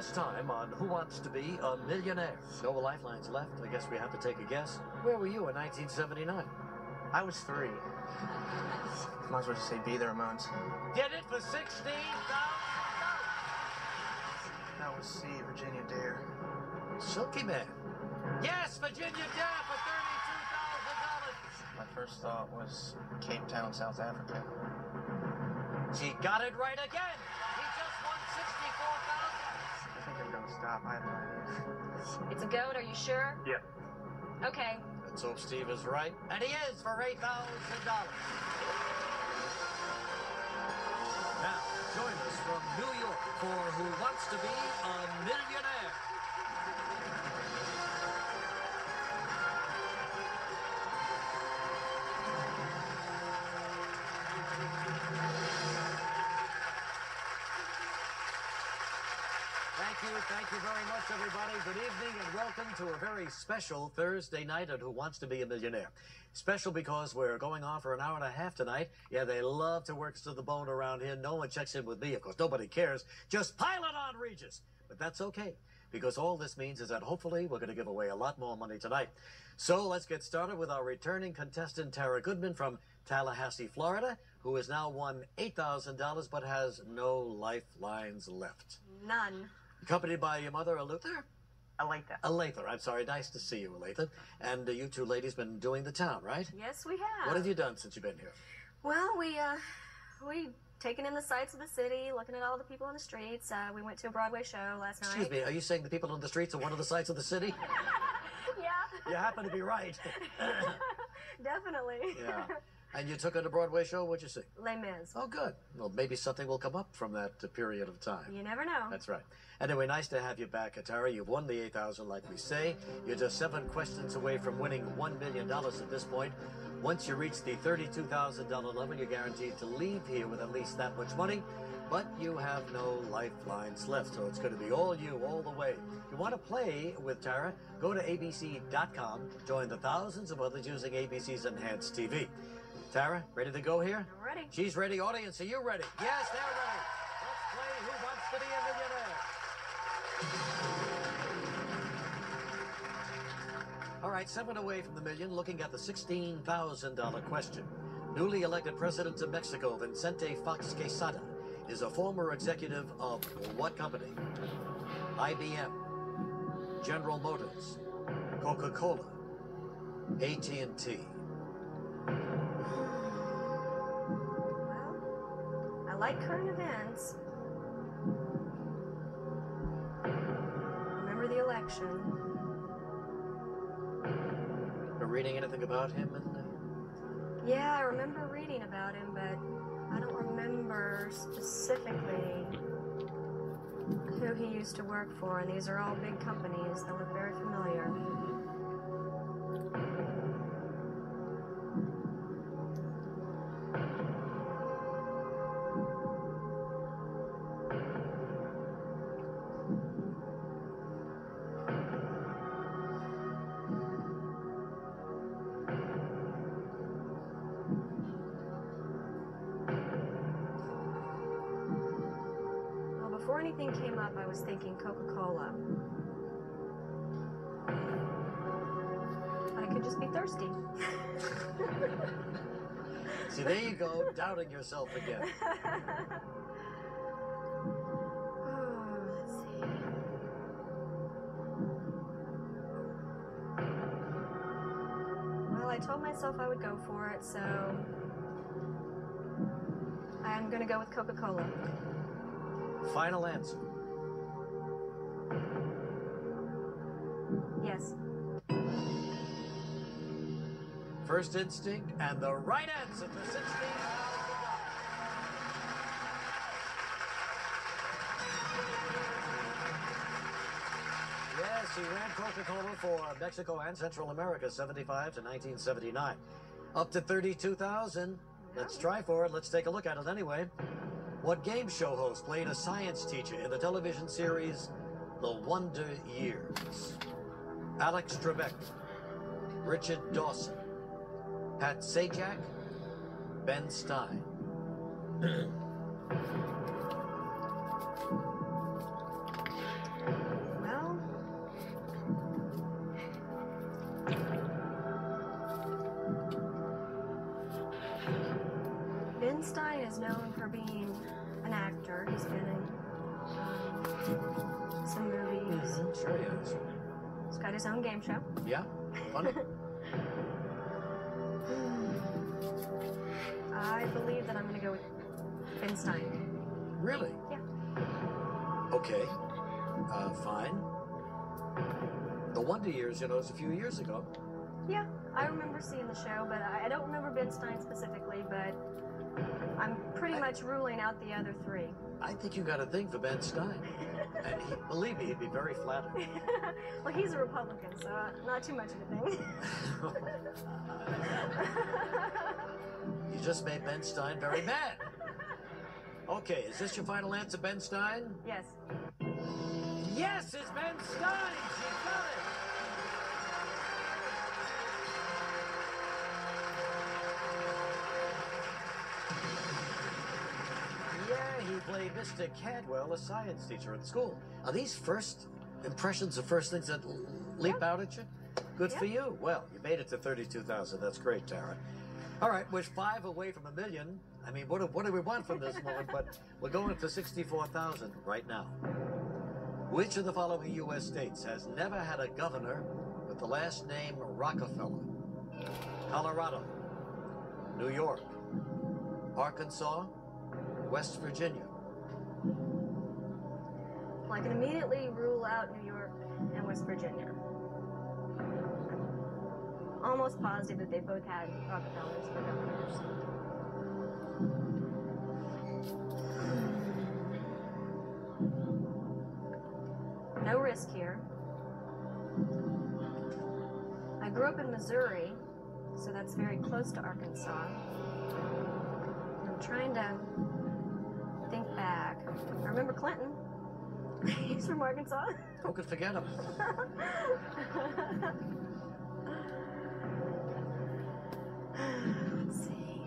Last time on Who Wants to Be a Millionaire? No lifelines left. I guess we have to take a guess. Where were you in 1979? I was 3. Might as well just say Be the Ramones. Did it for $16,000. That was C, Virginia Dare. Silky Man. Yes, Virginia Dare for $32,000. My first thought was Cape Town, South Africa. She got it right again. He just won $64,000. I think I'm gonna stop. I have no idea. It's a goat, are you sure? Yeah. Okay. Let's hope Steve is right. And he is for $8,000. Now, join us from New York for Who Wants to Be a Millionaire? Thank you very much, everybody. Good evening and welcome to a very special Thursday night at Who Wants to Be a Millionaire. Special because we're going on for an hour and a half tonight. Yeah, they love to work us to the bone around here. No one checks in with me, of course. Nobody cares. Just pile it on, Regis. But that's okay, because all this means is that hopefully we're going to give away a lot more money tonight. So let's get started with our returning contestant, Tara Goodman from Tallahassee, Florida, who has now won $8,000 but has no lifelines left. None. Accompanied by your mother, Alutha? Aletha. Aletha, I'm sorry. Nice to see you, Aletha. And you two ladies been doing the town, right? Yes, we have. What have you done since you've been here? Well, we taken in the sights of the city, looking at all the people on the streets. We went to a Broadway show last night. Excuse me, are you saying the people on the streets are one of the sights of the city? Yeah. You happen to be right. Definitely. Yeah. And you took on a Broadway show? What'd you see? Les Mis. Oh, good. Well, maybe something will come up from that period of time. You never know. That's right. Anyway, nice to have you back, Tara. You've won the $8,000, like we say. You're just 7 questions away from winning $1 million at this point. Once you reach the $32,000 level, you're guaranteed to leave here with at least that much money. But you have no lifelines left, so it's going to be all you, all the way. If you want to play with Tara, go to abc.com. Join the thousands of others using ABC's Enhanced TV. Tara, ready to go here? I'm ready. She's ready. Audience, are you ready? Yes, they're ready. Let's play Who Wants to Be a Millionaire? All right, 7 away from the million, looking at the $16,000 question. Newly elected president of Mexico, Vicente Fox Quesada, is a former executive of what company? IBM, General Motors, Coca-Cola, AT&T. I like current events. Remember the election. Are reading anything about him? Yeah, I remember reading about him, but I don't remember specifically who he used to work for, and these are all big companies that look very familiar. Before anything came up, I was thinking Coca-Cola. But I could just be thirsty. See, there you go, doubting yourself again. Let's see. Well, I told myself I would go for it, so I'm going to go with Coca-Cola. Final answer. Yes. First instinct and the right answer for $16,000. Yes, he ran Coca-Cola for Mexico and Central America, 75 to 1979. Up to 32,000. Let's try for it. Let's take a look at it anyway. What game show host played a science teacher in the television series The Wonder Years? Alex Trebek, Richard Dawson, Pat Sajak, Ben Stein. Stein is known for being an actor. He's been in some movies. Sure he is. He's got his own game show. Yeah, funny. I believe that I'm going to go with Ben Stein. Really? Yeah. Okay, fine. The Wonder Years, you know, was a few years ago. Yeah, I remember seeing the show, but I don't remember Ben Stein specifically, but I'm pretty much ruling out the other three. I think you got a thing for Ben Stein. And believe me, he'd be very flattered. Well, he's a Republican, so not too much of a thing. You just made Ben Stein very mad. Okay, is this your final answer, Ben Stein? Yes. Yes, it's Ben Stein. She got it. Yeah, he played Mr. Cadwell, a science teacher at school. Are these first impressions the first things that leap out at you? Good for you. Well, you made it to 32,000. That's great, Tara. All right, we're 5 away from $1 million. I mean, what do we want from this woman? But we're going to 64,000 right now. Which of the following U.S. states has never had a governor with the last name Rockefeller? Colorado, New York, Arkansas, West Virginia. Well, I can immediately rule out New York and West Virginia. Almost positive that they both had Rockefellers for governors. No risk here. I grew up in Missouri, so that's very close to Arkansas. I'm trying to think back. I remember Clinton. He's from Arkansas. Who could forget him? Let's see.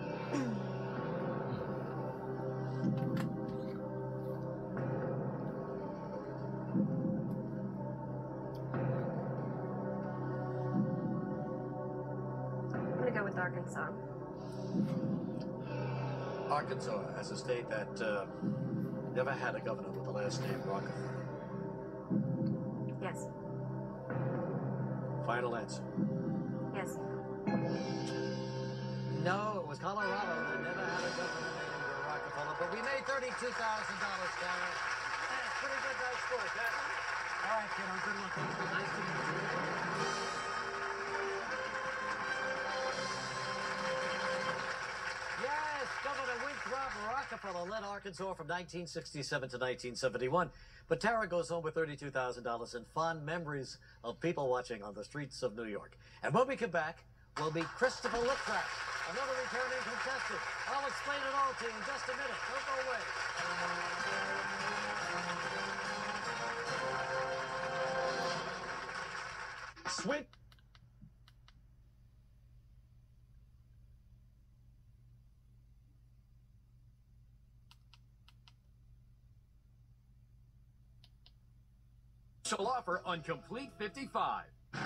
I'm gonna go with Arkansas. Arkansas as a state that never had a governor with the last name Rockefeller. Yes. Final answer. Yes. No, it was Colorado that never had a governor named Rockefeller, but we made $32,000, Tara. That's pretty good, nice score, Tara. All right, kiddo, good luck. Nice to meet you. Yes, Governor Winthrop Rockefeller led Arkansas from 1967 to 1971. But Tara goes home with $32,000 and fond memories of people watching on the streets of New York. And when we come back, we'll meet Christopher Liptrap, another returning contestant. I'll explain it all to you in just a minute. Don't go away. Sweet. Special offer on Complete 55. So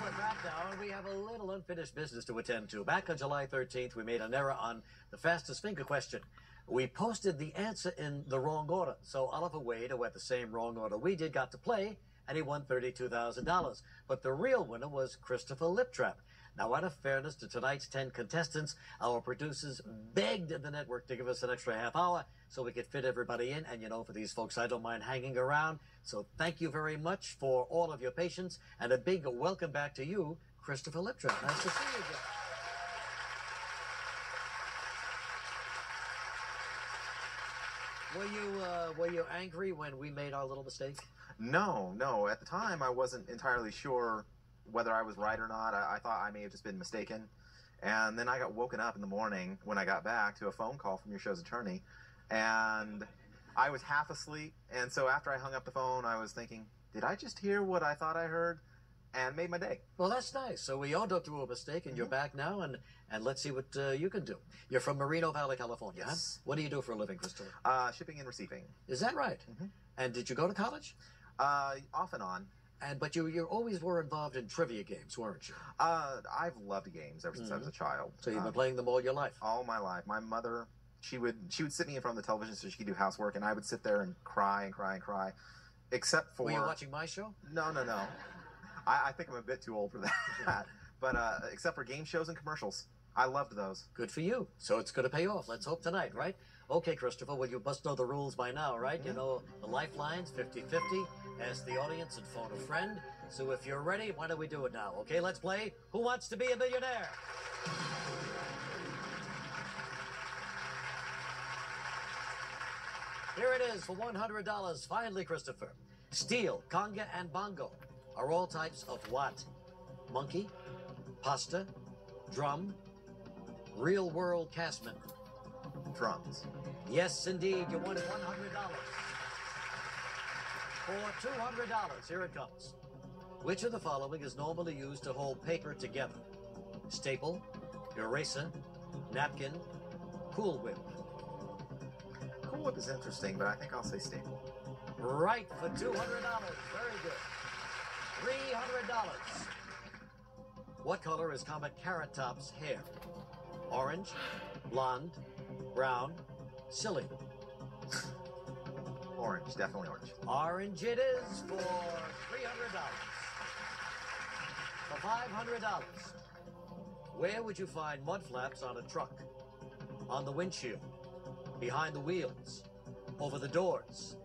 we're back now, and we have a little unfinished business to attend to. Back on July 13th, we made an error on the fastest finger question. We posted the answer in the wrong order. So Oliver Wade, who had the same wrong order we did, got to play, and he won $32,000. But the real winner was Christopher Liptrap. Now, out of fairness to tonight's 10 contestants, our producers begged the network to give us an extra half hour so we could fit everybody in. And, you know, for these folks, I don't mind hanging around. So thank you very much for all of your patience. And a big welcome back to you, Christopher Liptrap. Nice to see you again. Were you angry when we made our little mistake? No. At the time, I wasn't entirely sure whether I was right or not. I thought I may have just been mistaken. And then I got woken up in the morning when I got back to a phone call from your show's attorney. And I was half asleep. And so after I hung up the phone, I was thinking, did I just hear what I thought I heard? And made my day. Well, that's nice. So we all went through a mistake, and you're back now, and let's see what you can do. You're from Moreno Valley, California, Yes. huh? What do you do for a living, Christopher? Shipping and receiving. Is that right? And did you go to college? Off and on. But you always were involved in trivia games, weren't you? I've loved games ever since I was a child. So you've been playing them all your life? All my life. My mother, she would sit me in front of the television so she could do housework, and I would sit there and cry and cry and cry. Except for... Were you watching my show? No. I think I'm a bit too old for that. But except for game shows and commercials. I loved those. Good for you. So it's going to pay off. Let's hope tonight, right? Okay, Christopher, well, you must know the rules by now, right? You know the lifelines, 50-50. Ask the audience and phone a friend. So if you're ready, why don't we do it now? Okay, let's play Who Wants to Be a Millionaire? Here it is for $100. Finally, Christopher. Steel, conga, and bongo are all types of what? Monkey, pasta, drum, real-world cast member. Drums. Yes, indeed. You won $100. For $200, here it comes. Which of the following is normally used to hold paper together? Staple, eraser, napkin, Cool Whip. Cool Whip is interesting, but I think I'll say staple. Right, for $200. Very good. $300. What color is Comet Carrot Top's hair? Orange, blonde, brown, silly. Orange, definitely orange. Orange it is for $300. For $500, where would you find mud flaps on a truck? On the windshield, behind the wheels, over the doors,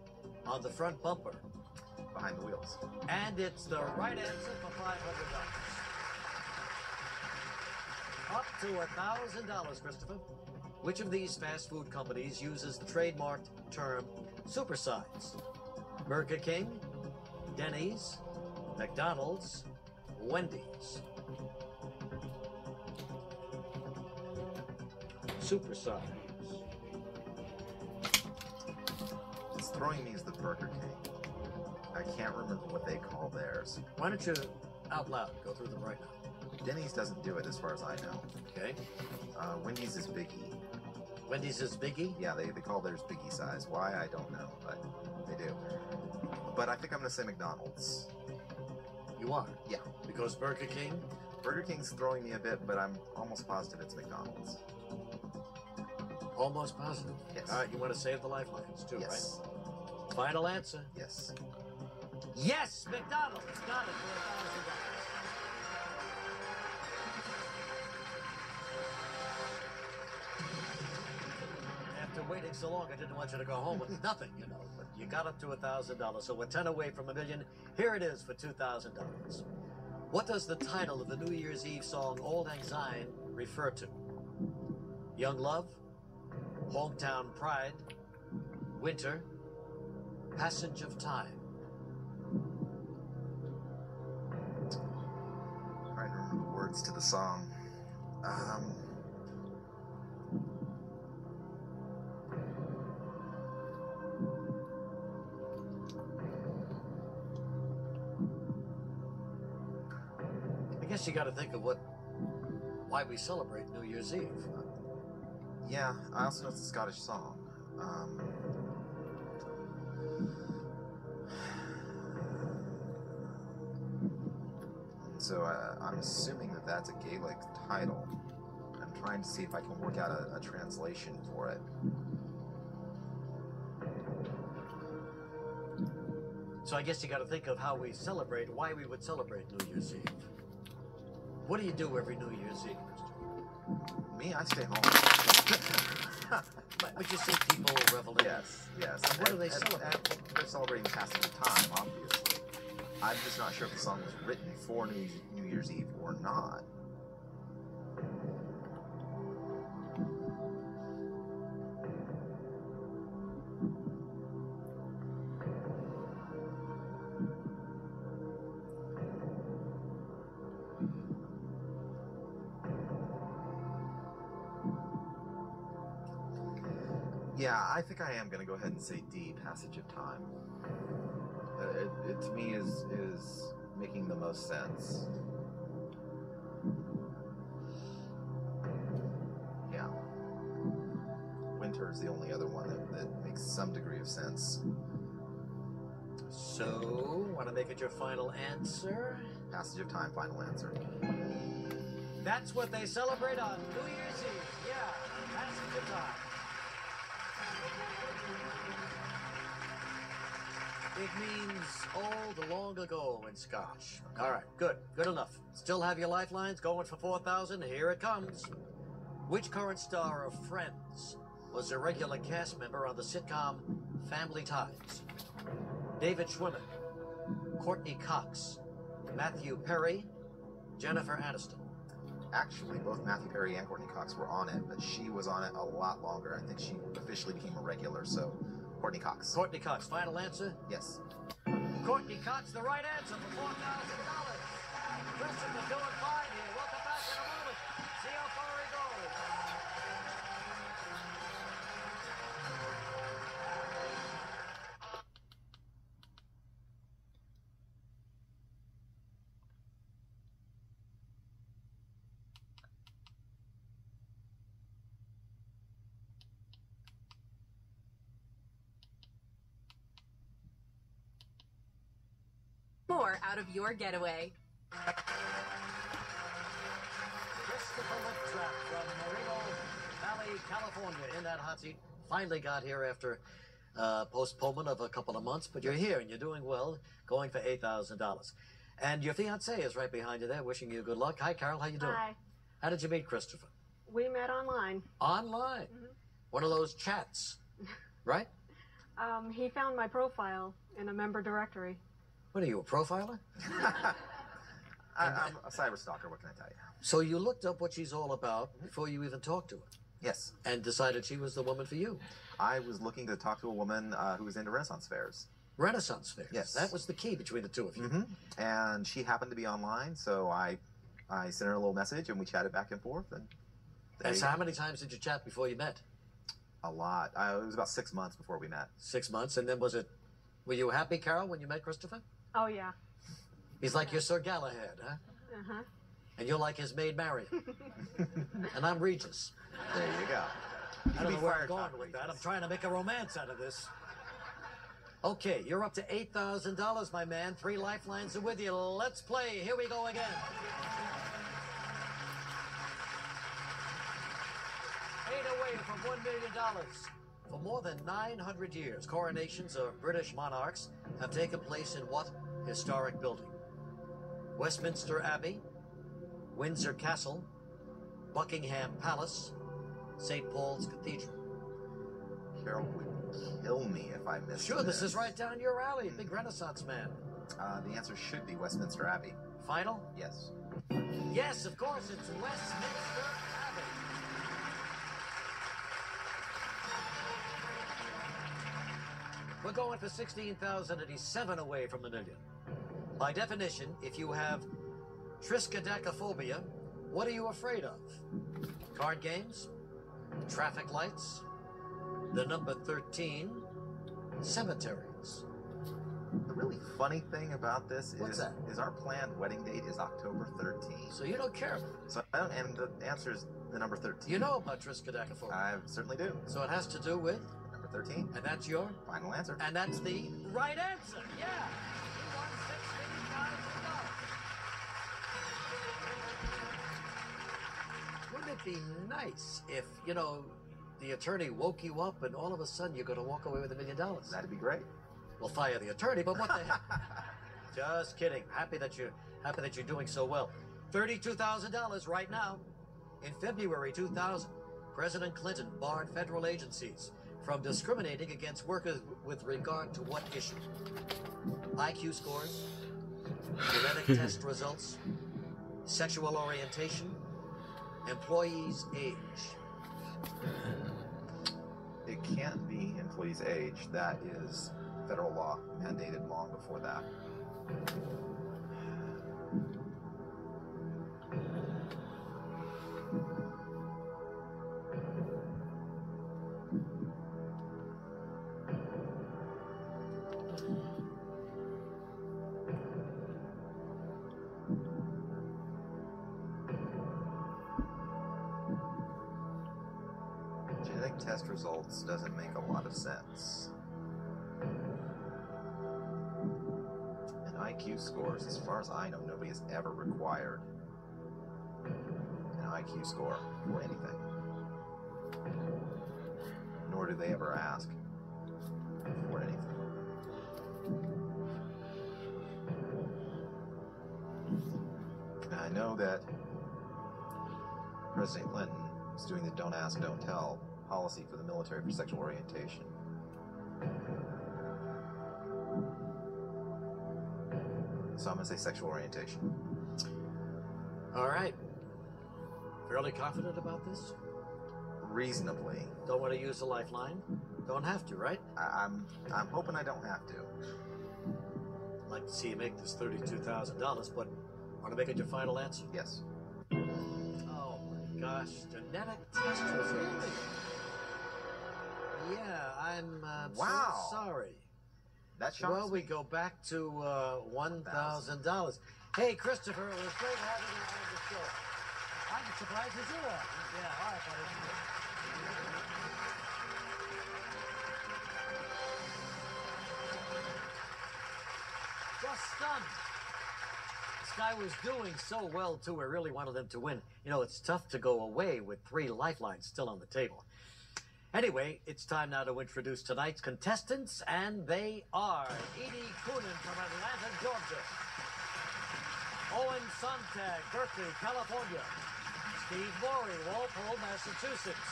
on the front bumper. Behind the wheels. And it's the right answer for $500. Up to $1,000, Christopher. Which of these fast food companies uses the trademarked term supersize? Burger King, Denny's, McDonald's, Wendy's. Supersize. It's throwing me as the Burger King. I can't remember what they call theirs. Why don't you, out loud, go through them right now? Denny's doesn't do it as far as I know. Okay. Wendy's is Biggie. Wendy's is Biggie? Yeah, they call theirs Biggie size. Why, I don't know, but they do. But I think I'm going to say McDonald's. You are? Yeah. Because Burger King? Burger King's throwing me a bit, but I'm almost positive it's McDonald's. Almost positive? Yes. All right, you want to save the lifelines too, Yes. right? Final answer? Yes. Yes, McDonald's got it for $1,000. After waiting so long, I didn't want you to go home with nothing, you know. But you got up to $1,000, so we're 10 away from $1 million. Here it is for $2,000. What does the title of the New Year's Eve song "Old Lang Syne" refer to? Young Love, Hometown Pride, Winter, Passage of Time. Trying to remember the words to the song. I guess you got to think of why we celebrate New Year's Eve. Yeah, I also know it's a Scottish song. So I'm assuming that that's a Gaelic title. I'm trying to see if I can work out a translation for it. So I guess you got to think of how we celebrate, why we would celebrate New Year's Eve. What do you do every New Year's Eve, Christopher? Me, I stay home. But you see people reveling. Yes. And what do they celebrate? They're celebrating passage of time, obviously. I'm just not sure if the song was written for New Year's Eve or not. Yeah, I think I am going to go ahead and say D, Passage of Time. It to me is making the most sense. Yeah. Winter is the only other one that makes some degree of sense. So, want to make it your final answer? Passage of time, final answer. That's what they celebrate on New Year's Eve. Yeah, passage of time. It means, oh, the long ago in Scotch. All right, good enough. Still have your lifelines going for 4,000. Here it comes. Which current star of Friends was a regular cast member on the sitcom Family Ties? David Schwimmer, Courtney Cox, Matthew Perry, Jennifer Aniston. Actually, both Matthew Perry and Courtney Cox were on it, but she was on it a lot longer. I think she officially became a regular, so Courtney Cox. Courtney Cox, final answer? Yes. Courtney Cox, the right answer for $4,000. Christopher doing fine here. We'll come back in a moment. See how far he goes. More out of your getaway. Christopher Liptrap from Moreno Valley, California, in that hot seat. Finally got here after postponement of a couple of months, but you're here and you're doing well, going for $8,000. And your fiance is right behind you there, wishing you good luck. Hi, Carol. How you doing? Hi. How did you meet Christopher? We met online. Online? One of those chats, right? He found my profile in a member directory. What are you, a profiler? I'm a cyber stalker, what can I tell you? So you looked up what she's all about before you even talked to her? Yes. And decided she was the woman for you? I was looking to talk to a woman who was into Renaissance fairs. Renaissance fairs? Yes. That was the key between the two of you. And she happened to be online, so I sent her a little message and we chatted back and forth. And so how many times did you chat before you met? A lot. It was about 6 months before we met. 6 months, and then were you happy, Carol, when you met Christopher? Oh, yeah. He's like your Sir Galahad, huh? Uh-huh. And you're like his maid Marian. And I'm Regis. There you go. I don't know where I'm going with that. I'm trying to make a romance out of this. Okay, you're up to $8,000, my man. 3 lifelines are with you. Let's play. Here we go again. Eight away from $1 million. For more than 900 years, coronations of British monarchs have taken place in what historic building? Westminster Abbey, Windsor Castle, Buckingham Palace, St. Paul's Cathedral. Carol would kill me if I missed Sure, this is right down your alley, big Renaissance man. The answer should be Westminster Abbey. Final? Yes. Yes, of course, it's Westminster Abbey. We're going for $16,087 away from the million. By definition, if you have triskaidekaphobia, what are you afraid of? Card games? Traffic lights? The number 13? Cemeteries? The really funny thing about this is our planned wedding date is October 13th. So you don't care. So I don't, and the answer is the number 13. You know about triskaidekaphobia. I certainly do. So it has to do with? Number 13. And that's your? Final answer. And that's the right answer. Yeah. You won $16,000. Wouldn't it be nice if, the attorney woke you up and all of a sudden you're going to walk away with $1 million? That'd be great. We'll fire the attorney, but what the heck? Just kidding. Happy that you're doing so well. $32,000 right now. In February 2000, President Clinton barred federal agencies from discriminating against workers with regard to what issue? IQ scores, genetic test results, sexual orientation, employees' age. It can't be employee's age. That is federal law mandated long before that. Genetic test results doesn't make a lot of sense. IQ scores, as far as I know, nobody has ever required an IQ score for anything. Nor do they ever ask for anything. Now, I know that President Clinton is doing the don't ask, don't tell policy for the military for sexual orientation. So I'm going to say sexual orientation. All right. Fairly confident about this? Reasonably. Don't want to use the lifeline? Don't have to, right? I'm hoping I don't have to. I'd like to see you make this $32,000, but want to make it your final answer? Yes. Oh my gosh, genetic test results. Yeah, I'm Wow. so sorry. That shocks Well, we me. go back to $1,000. Hey, Christopher, it was great having you on the show. I'm as surprised as you are. Yeah, all right, buddy. Just stunned. This guy was doing so well, too. We really wanted him to win. You know, it's tough to go away with 3 lifelines still on the table. Anyway, it's time now to introduce tonight's contestants, and they are Edie Coonan from Atlanta, Georgia. Owen Sontag, Berkeley, California. Steve Morey, Walpole, Massachusetts.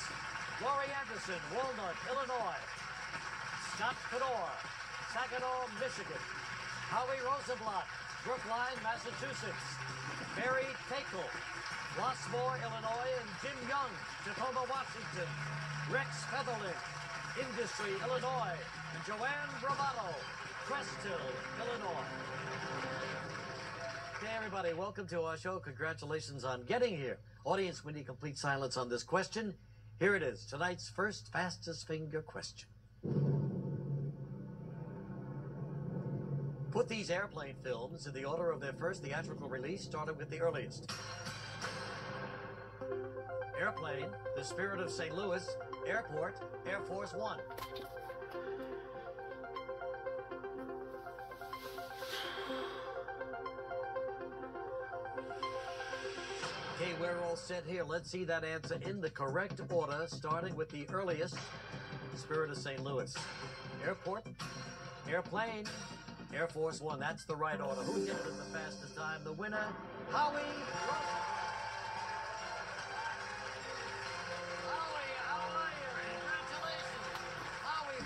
Laurie Anderson, Walnut, Illinois. Scott Fedor, Saginaw, Michigan. Howie Rosenblatt, Brookline, Massachusetts. Barry Takel, Rossmore, Illinois, and Jim Young, Tacoma, Washington. Rex Featherling, Industry, Illinois, and Joanne Bravado, Crest Hill, Illinois. Okay, everybody, welcome to our show. Congratulations on getting here. Audience, we need complete silence on this question. Here it is, tonight's first fastest finger question. Put these airplane films in the order of their first theatrical release, starting with the earliest. Airplane, The Spirit of St. Louis, Airport, Air Force One. Okay, we're all set here. Let's see that answer in the correct order, starting with the earliest, The Spirit of St. Louis. Airport, Airplane, Air Force One. That's the right order. Who did it at the fastest time? The winner, Howie Rosenblatt.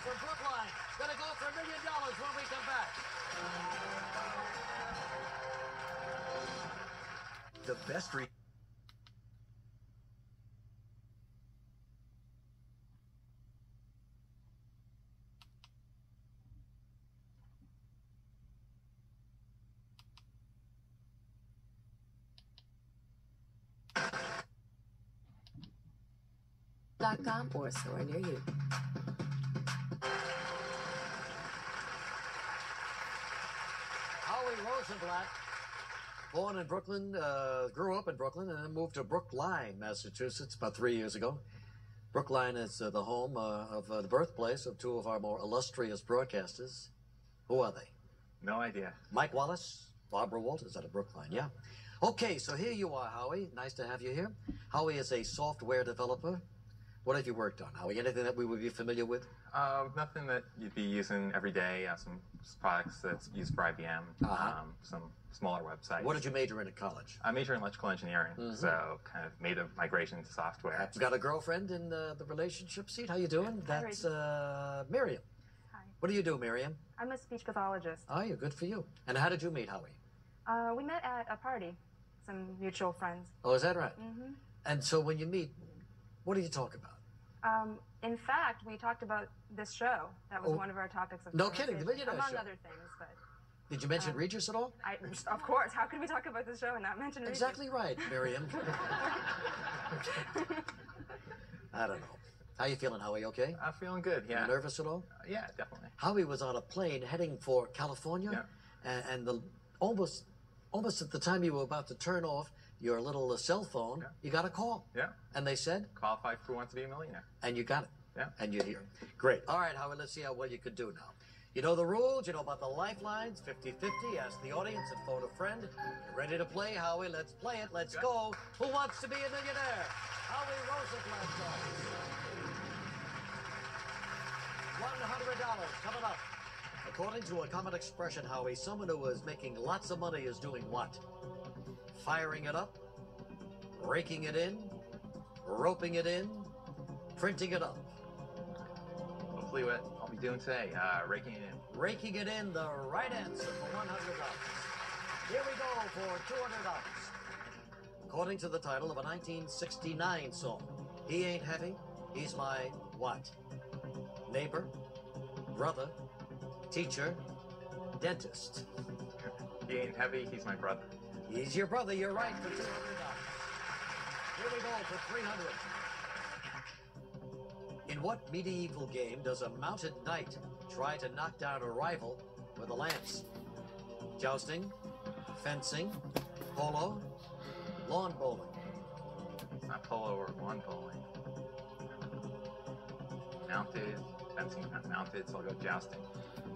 From Brookline, gonna go for $1 million when we come back. The best .com or a store near you. Howie Rosenblatt, born in Brooklyn, grew up in Brooklyn, and then moved to Brookline, Massachusetts, about 3 years ago. Brookline is the home of the birthplace of 2 of our more illustrious broadcasters. Who are they? No idea. Mike Wallace, Barbara Walters out of Brookline, yeah. Okay, so here you are, Howie. Nice to have you here. Howie is a software developer. What have you worked on, Howie? Anything that we would be familiar with? Nothing that you'd be using every day. Some products that's used for IBM, some smaller websites. What did you major in at college? I majored in electrical engineering, so kind of made a migration to software. You got a girlfriend in the relationship seat? How you doing? That's Miriam. Hi. What do you do, Miriam? I'm a speech pathologist. Oh, you're good for you. And how did you meet Howie? We met at a party, some mutual friends. Oh, is that right? Mm-hmm. And so when you meet, what do you talk about? In fact, we talked about this show. That was one of our topics of No kidding, the conversation, Millionaire among show. other things. But Did you mention Regis at all? of course, how could we talk about the show and not mention Regis? Exactly right, Miriam. I don't know. How you feeling, Howie? Okay? I'm feeling good, yeah. You nervous at all? Yeah, definitely. Howie was on a plane heading for California, and almost at the time you were about to turn off your little cell phone, you got a call. Yeah. And they said? Qualified for Who Wants to Be a Millionaire. And you got it. Yeah. And you're here. Great. All right, Howie, let's see how well you could do now. You know the rules, you know about the lifelines, 50-50, ask the audience and phone a friend. You ready to play, Howie? Let's play it, let's go. Who wants to be a millionaire? Howie Rosenblatt goes. $100 coming up. According to a common expression, Howie, someone who is making lots of money is doing what? Firing it up, raking it in, roping it in, printing it up. Hopefully what I'll be doing today, raking it in. Raking it in, the right answer for $100. Here we go for $200. According to the title of a 1969 song, he ain't heavy, he's my what? Neighbor, brother, teacher, dentist. He ain't heavy, he's my brother. He's your brother, you're right, for $200. Here we go for $300. In what medieval game does a mounted knight try to knock down a rival with a lance? Jousting, fencing, polo, lawn bowling. It's not polo or lawn bowling. Mounted, fencing, not mounted, so I'll go jousting.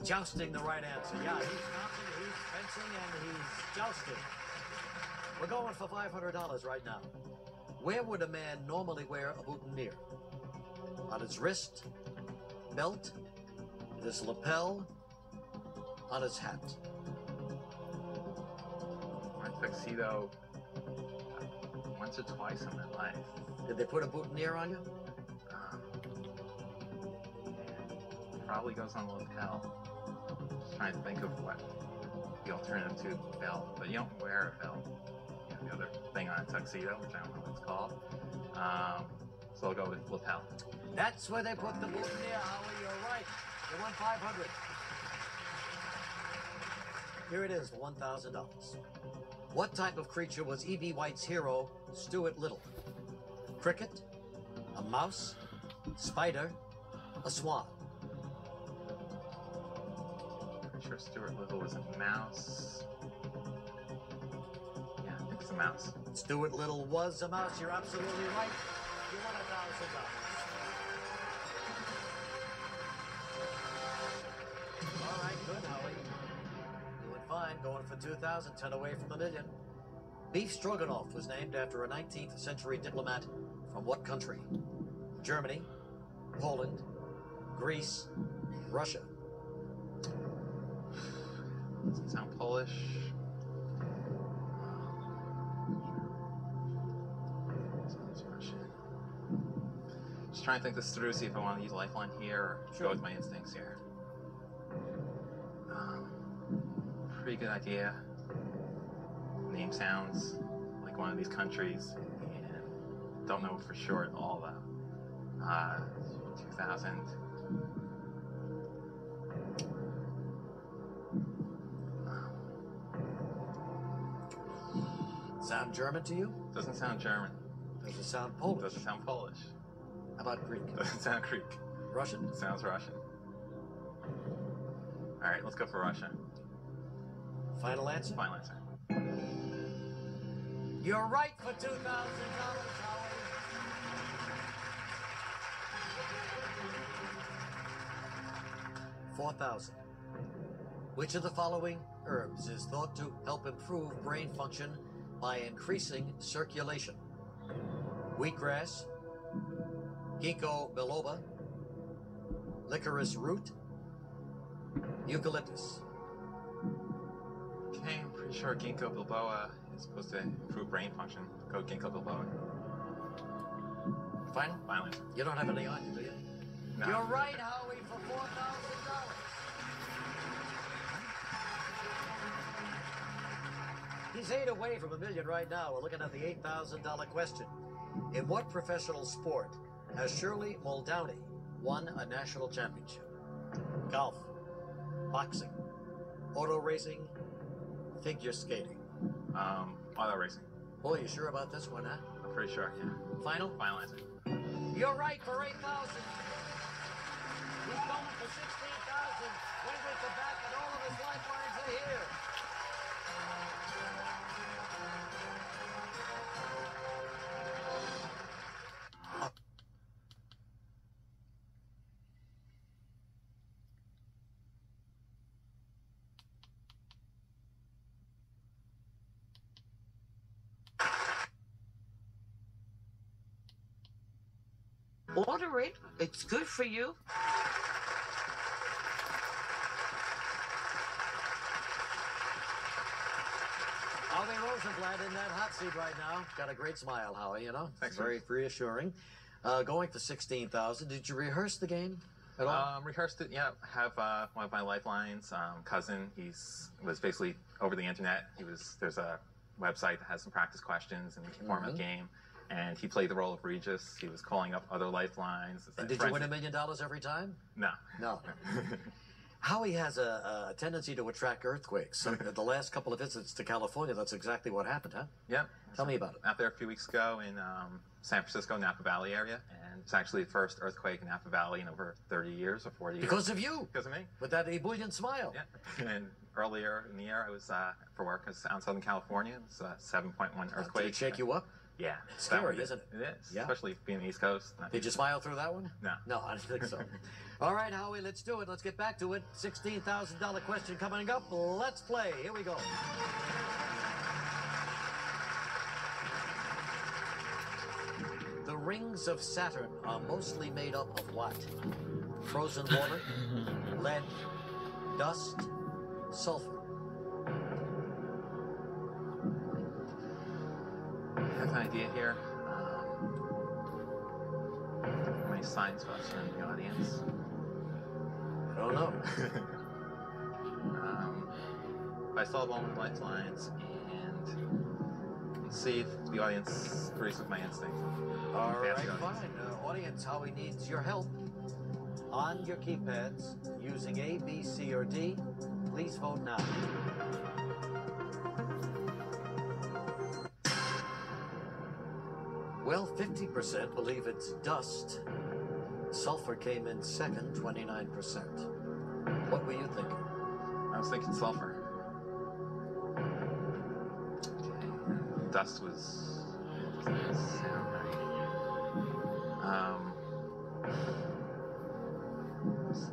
Jousting, the right answer. Yeah, he's mounted, he's fencing, and he's jousting. We're going for $500 right now. Where would a man normally wear a boutonniere? On his wrist, belt, his lapel, on his hat. My tuxedo once or twice in my life. Did they put a boutonniere on you? Probably goes on the lapel. Just trying to think of what the alternative to belt, but you don't wear a belt. You know, the other thing on a tuxedo, which I don't know what it's called. So I'll go with lapel. That's where they put the boutonniere, Howie. You're right. You won $500. Here it is for $1,000. What type of creature was E.B. White's hero, Stuart Little? Cricket? A mouse? Spider? A swan? Pretty sure Stuart Little was a mouse. Yeah, I think it's a mouse. Stuart Little was a mouse. You're absolutely right. You won $1,000. All right, good, Howie. Doing fine, going for 2,000, 10 away from $1 million. Beef stroganoff was named after a 19th century diplomat from what country? Germany, Poland, Greece, Russia. Doesn't sound Polish. Sounds Russian. Just trying to think this through, see if I want to use a lifeline here or Sure. go with my instincts here. Pretty good idea. Name sounds like one of these countries, and don't know for sure at all though. 2000. Sound German to you? Doesn't sound German. Does it sound Polish? Doesn't sound Polish. How about Greek? Doesn't sound Greek. Russian? Sounds Russian. All right, let's go for Russia. Final answer? Final answer. You're right for $2,000, Howie. 4,000. Which of the following herbs is thought to help improve brain function by increasing circulation? Wheatgrass, ginkgo biloba, licorice root, eucalyptus. Okay, I'm pretty sure ginkgo biloba is supposed to improve brain function. Go ginkgo biloba. Final? Final answer. You don't have any on you, do you? No. You're right, Howie, for $4,000. He's 8 away from $1 million right now. We're looking at the $8,000 question. In what professional sport has Shirley Muldowney won a national championship? Golf, boxing, auto racing, figure skating. Auto racing. Boy, you sure about this one, huh? I'm pretty sure, yeah. Final? Final answer. You're right for $8,000. He's going for $16,000. When we come back, and all of his lifelines are here. Order it. It's good for you. Howie Rosenblatt in that hot seat right now. Got a great smile, Howie, you know. Thanks, Very reassuring. Going for 16,000. Did you rehearse the game at all? Rehearsed it, yeah. Have one of my lifelines, cousin. Was basically over the internet. There's a website that has some practice questions and form of the game. And he played the role of Regis. He was calling up other lifelines. And did you win $1 million every time? No. No. Howie has a tendency to attract earthquakes. So the last couple of visits to California, that's exactly what happened, huh? Yeah. Tell me about it. Out there a few weeks ago in San Francisco, Napa Valley area. And it's actually the first earthquake in Napa Valley in over 30 years or 40 years. Because of you? Because of me. With that ebullient smile. Yeah. And earlier in the year, I was for work. I was out in Southern California. It was a 7.1 earthquake. Did it shake you up? Yeah. Scary, isn't it? It is. Yeah. Especially being the East Coast. Did you smile through that one? No. No, I don't think so. All right, Howie, let's do it. Let's get back to it. $16,000 question coming up. Let's play. Here we go. The rings of Saturn are mostly made up of what? Frozen water, lead, dust, sulfur. I have an idea here. My science buffs are in the audience. I don't know. I still have all my lifelines and see if the audience agrees with my instinct. All right, fine. Audience, Howie needs your help. On your keypads, using A, B, C, or D, please vote now. Well, 50% believe it's dust. Sulfur came in second, 29%. What were you thinking? I was thinking sulfur. Okay. Dust doesn't sound right. Let's see.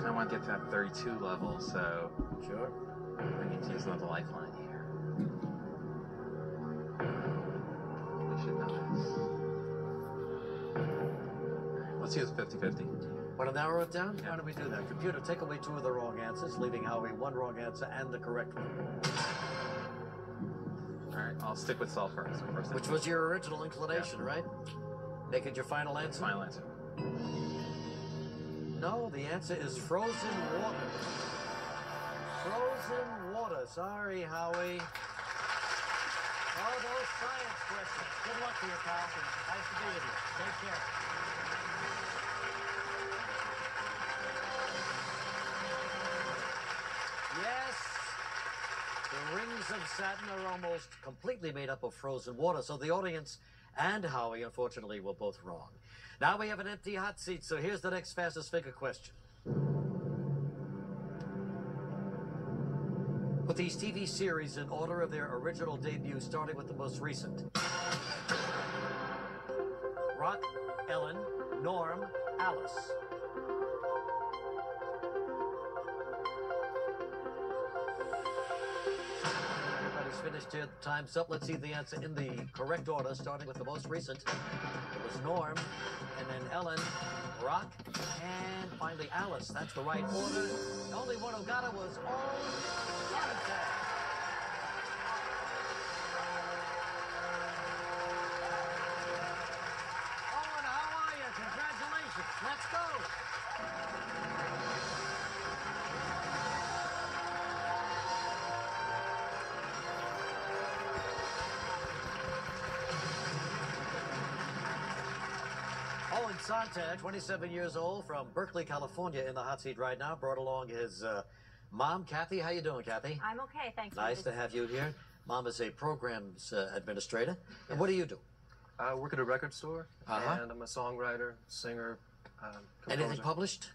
I want to get to that 32 level, so Sure. I need to use another lifeline here. We should know this. Let's use 50-50. Want to narrow it down? Why don't we do that? Computer, take away 2 of the wrong answers, leaving Howie 1 wrong answer and the correct one. All right, I'll stick with sulfur as my first Which answer. was your original inclination, right? Make it your final answer? Final answer. No, the answer is frozen water. Frozen water. Sorry, Howie. Oh, those science questions. Good luck to you, pal. Nice to be with you. Take care. Yes, the rings of Saturn are almost completely made up of frozen water, so the audience and Howie, unfortunately, were both wrong. Now we have an empty hot seat, so here's the next fastest figure question. Put these TV series in order of their original debut, starting with the most recent. Rock, Ellen, Norm, Alice. Everybody's finished here. Time's up. Let's see the answer in the correct order, starting with the most recent. It was Norm, and then Ellen, Rock, and finally Alice. That's the right order. The only one who got it was Owen Sontag. Owen, how are you? Congratulations. Let's go. Owen Sontag, 27 years old, from Berkeley, California, in the hot seat right now. Brought along his mom, Kathy. How you doing, Kathy? I'm okay, thanks. Nice to have you here. Mom is a programs administrator. And what do you do? I work at a record store, and I'm a songwriter, singer, composer. Anything published?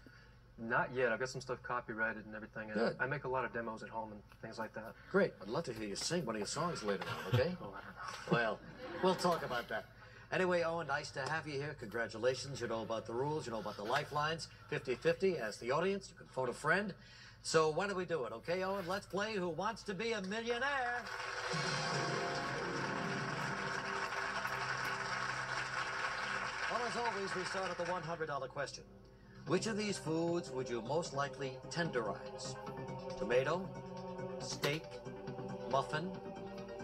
Not yet. I've got some stuff copyrighted and everything. And Good. I make a lot of demos at home and things like that. Great. I'd love to hear you sing one of your songs later on, okay? Oh, I don't know. Well, we'll talk about that. Anyway, Owen, nice to have you here. Congratulations. You know about the rules. You know about the lifelines. 50-50. As the audience, you can phone a friend. So why don't we do it, okay, Owen? Let's play Who Wants to Be a Millionaire? as always, we start at the $100 question. Which of these foods would you most likely tenderize? Tomato, steak, muffin,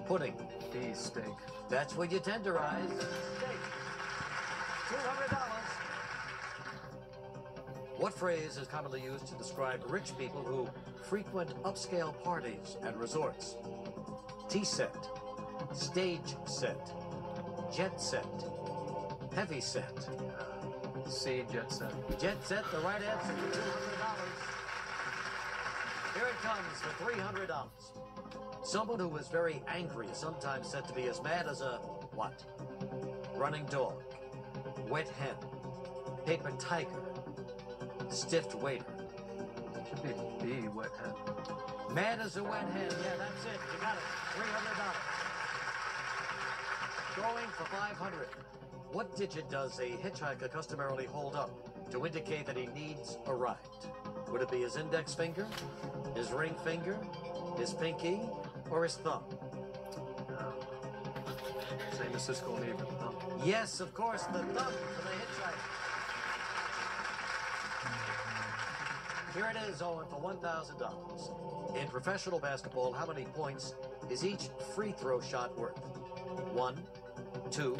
pudding. B, steak. That's what you tenderize. Steak. $200. What phrase is commonly used to describe rich people who frequent upscale parties and resorts? Tea set, stage set, jet set, heavy set. C, jet set. Jet set, the right answer for $200. Here it comes for $300. Someone who is very angry is sometimes said to be as mad as a what? Running dog, wet hen, paper tiger, stiffed waiter. Should be B, wet hen. Mad as a wet hen. Yeah, that's it. You got it. $300. Going for $500. What digit does a hitchhiker customarily hold up to indicate that he needs a ride? Would it be his index finger, his ring finger, his pinky, or his thumb? Same as Cisco and me, but thumb. Yes, of course, the thumb for the hitchhiker. Here it is, Owen, for $1,000. In professional basketball, how many points is each free throw shot worth? 1, 2,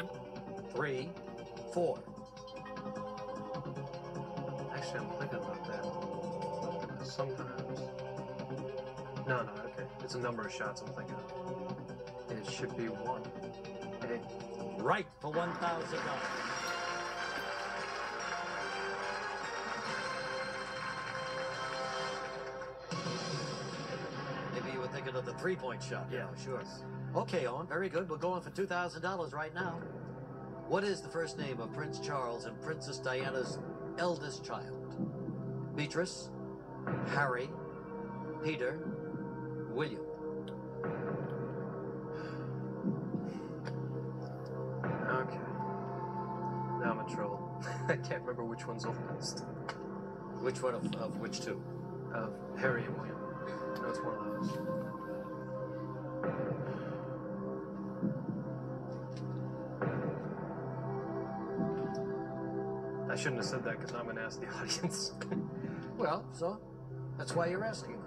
3, 4. Actually, I'm thinking about that. Sometimes. No, okay. It's a number of shots I'm thinking of. It should be 1. A. Right for $1,000. Maybe you were thinking of the three-point shot. Yeah, sure. Okay, Owen, very good. We're going for $2,000 right now. What is the first name of Prince Charles and Princess Diana's eldest child? Beatrice, Harry, Peter, William. Okay. Now I'm in trouble. I can't remember which one's oldest. Which one of which two? Of Harry and William. No, it's one of those. I shouldn't have said that because I'm going to ask the audience. Well, so that's why you're asking.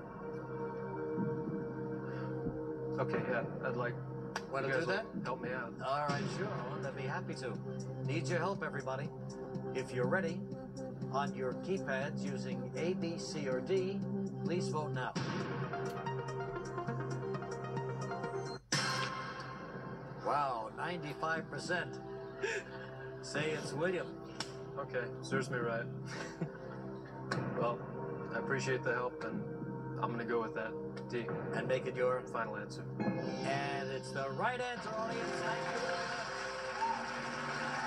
Okay, yeah, I'd like. Want you to guys do that? Help me out. All right, sure. I'd be happy to. Need your help, everybody. If you're ready, on your keypads using A, B, C, or D, please vote now. Wow, 95% say it's William. Okay, serves me right. Well, I appreciate the help, and I'm going to go with that D. And make it your final answer. And it's the right answer, audience. Thank you very much.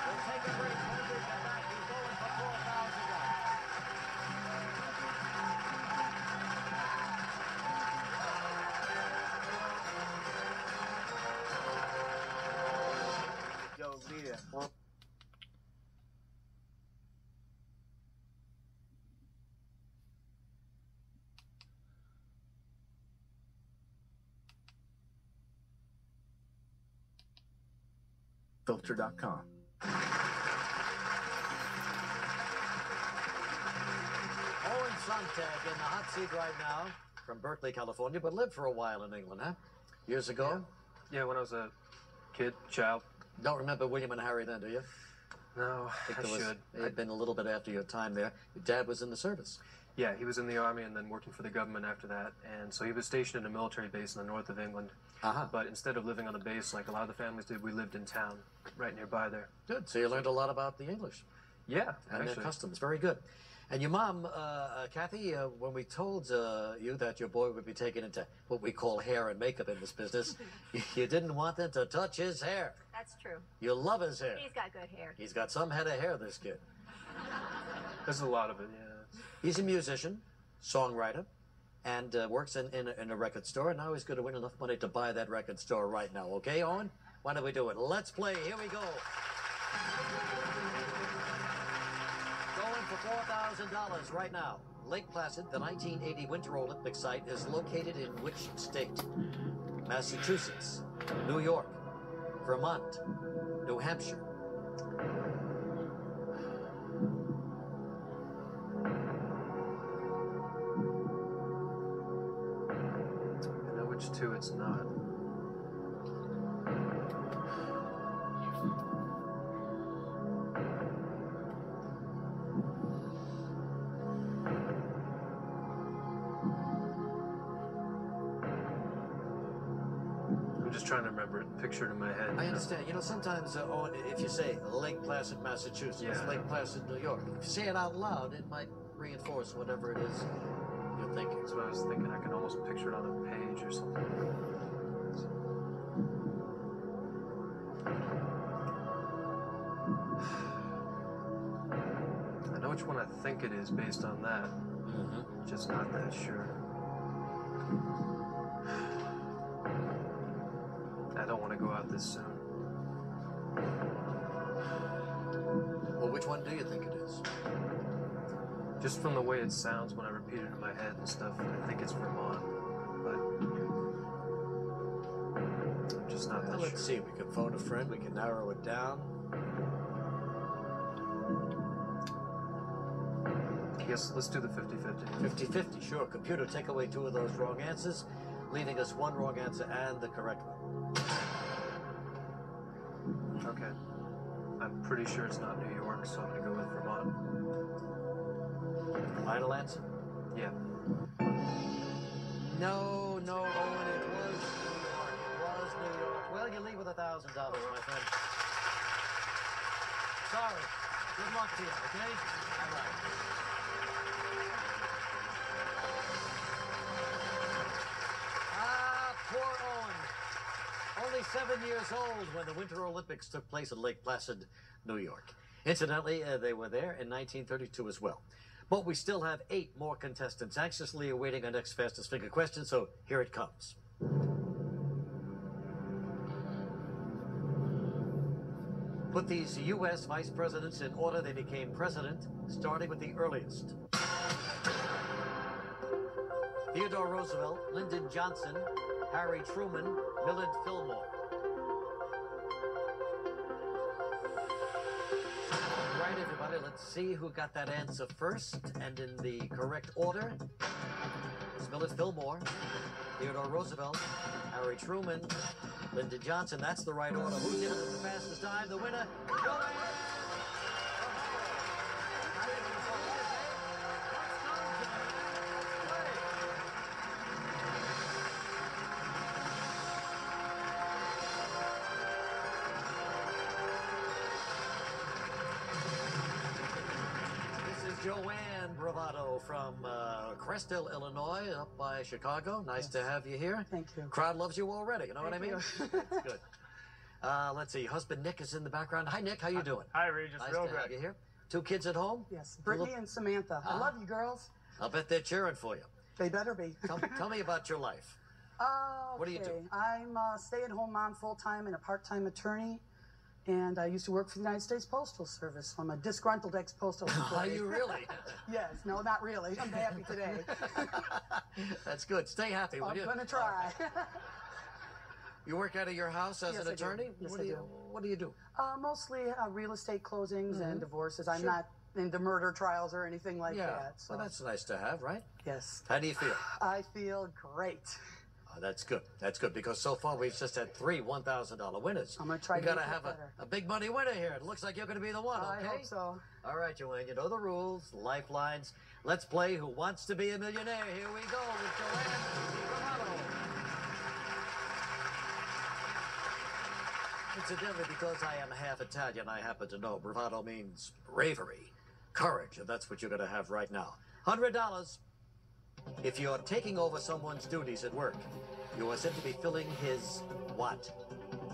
We'll take a break. When we come back, he's going for $4,000. Yo, leader. Filter.com. Owen Sontag in the hot seat right now from Berkeley, California, but lived for a while in England, huh? Years ago? Yeah, when I was a kid, child. Don't remember William and Harry then, do you? No, I should. It had been a little bit after your time there. Your dad was in the service. Yeah, he was in the army and then working for the government after that. And so he was stationed in a military base in the north of England. But instead of living on the base like a lot of the families did, we lived in town, right nearby there. Good. So you learned a lot about the English. Yeah, and actually. their customs. Very good. And your mom, Kathy, when we told you that your boy would be taken into what we call hair and makeup in this business, you didn't want them to touch his hair. That's true. You love his hair. He's got good hair. He's got some head of hair, this kid. There's a lot of it, yeah. He's a musician, songwriter, and works in a record store, and now he's going to win enough money to buy that record store right now. Okay, Owen? Why don't we do it? Let's play. Here we go. Going for $4,000 right now. Lake Placid, the 1980 Winter Olympic site, is located in which state? Massachusetts, New York, Vermont, New Hampshire. I'm just trying to remember it, picture it in my head. I understand. You know, sometimes if you say Lake Placid, Massachusetts, Lake Placid, New York, if you say it out loud, it might reinforce whatever it is you're thinking. That's what I was thinking. I can almost picture it on a page or something. I know which one I think it is based on that. Just not that sure. I don't want to go out this soon. Well, which one do you think it is? Just from the way it sounds when I repeat it in my head and stuff, I think it's Vermont. But I'm just not that sure. Let's see. We can phone a friend. We can narrow it down. Yes, let's do the 50-50. 50-50, sure. Computer, take away 2 of those wrong answers, leaving us 1 wrong answer and the correct one. Okay. I'm pretty sure it's not New York, so I'm going to go with Vermont. Final answer? Yeah. No, Owen, it was New York. It was New York. Well, you leave with $1,000, my friend. Sorry. Good luck to you, okay? All right. Poor Owen. Only 7 years old when the Winter Olympics took place at Lake Placid, New York. Incidentally, they were there in 1932 as well. But we still have 8 more contestants anxiously awaiting our next fastest finger question, so here it comes. Put these U.S. vice presidents in order they became president, starting with the earliest. Theodore Roosevelt, Lyndon Johnson, Harry Truman, Millard Fillmore. All right, everybody, let's see who got that answer first. And in the correct order was Millard Fillmore, Theodore Roosevelt, Harry Truman, Lyndon Johnson. That's the right order. Who did it at the fastest time? The winner, Joanne! Joanne Bravado from Cresthill, Illinois, up by Chicago. Nice to have you here. Thank you. Crowd loves you already, you know what I mean? That's good. Let's see, husband Nick is in the background. Hi, Nick, how you doing? Hi, Regis. Nice Real to good. have you here. 2 kids at home? Yes, Brittany and Samantha. I love you, girls. I'll bet they're cheering for you. They better be. Tell me about your life. What do you do? I'm a stay-at-home mom full-time and a part-time attorney. And I used to work for the United States Postal Service. I'm a disgruntled ex-postal employee. Are you really? Yes. No, not really. I'm happy today. That's good. Stay happy, will you? I'm going to try. You work out of your house as an attorney? Yes, What do you do? Mostly real estate closings and divorces. I'm not into murder trials or anything like that. So. Well, that's nice to have, right? Yes. How do you feel? I feel great. Oh, that's good. That's good, because so far we've just had 3 $1,000 winners. I'm going to try to make that have a big money winner here. It looks like you're going to be the one, okay? I hope so. All right, Joanne, you know the rules, lifelines. Let's play Who Wants to Be a Millionaire. Here we go with Joanne Bravado. Incidentally, because I am half Italian, I happen to know bravado means bravery, courage, and that's what you're going to have right now. $100. If you're taking over someone's duties at work, you are said to be filling his what?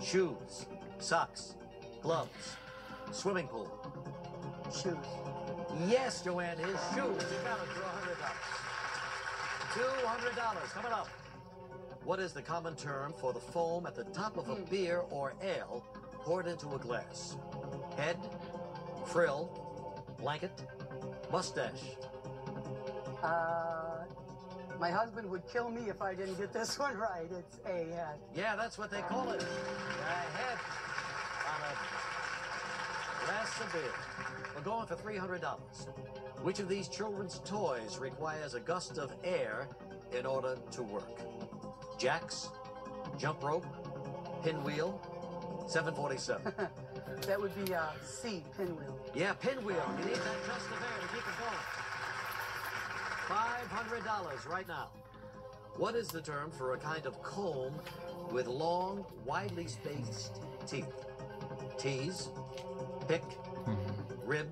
Shoes, socks, gloves, swimming pool. Shoes. Yes, Joanne, his shoes. You got it for $100. $200 coming up. What is the common term for the foam at the top of a beer or ale poured into a glass? Head, frill, blanket, mustache. My husband would kill me if I didn't get this one right. It's a head. Yeah, that's what they call it. A head on a glass of beer. We're going for $300. Which of these children's toys requires a gust of air in order to work? Jacks, jump rope, pinwheel, 747. That would be C, pinwheel. Yeah, pinwheel. You need that gust of air to keep it going. $500 right now. What is the term for a kind of comb with long, widely spaced teeth? Tease, pick, rib,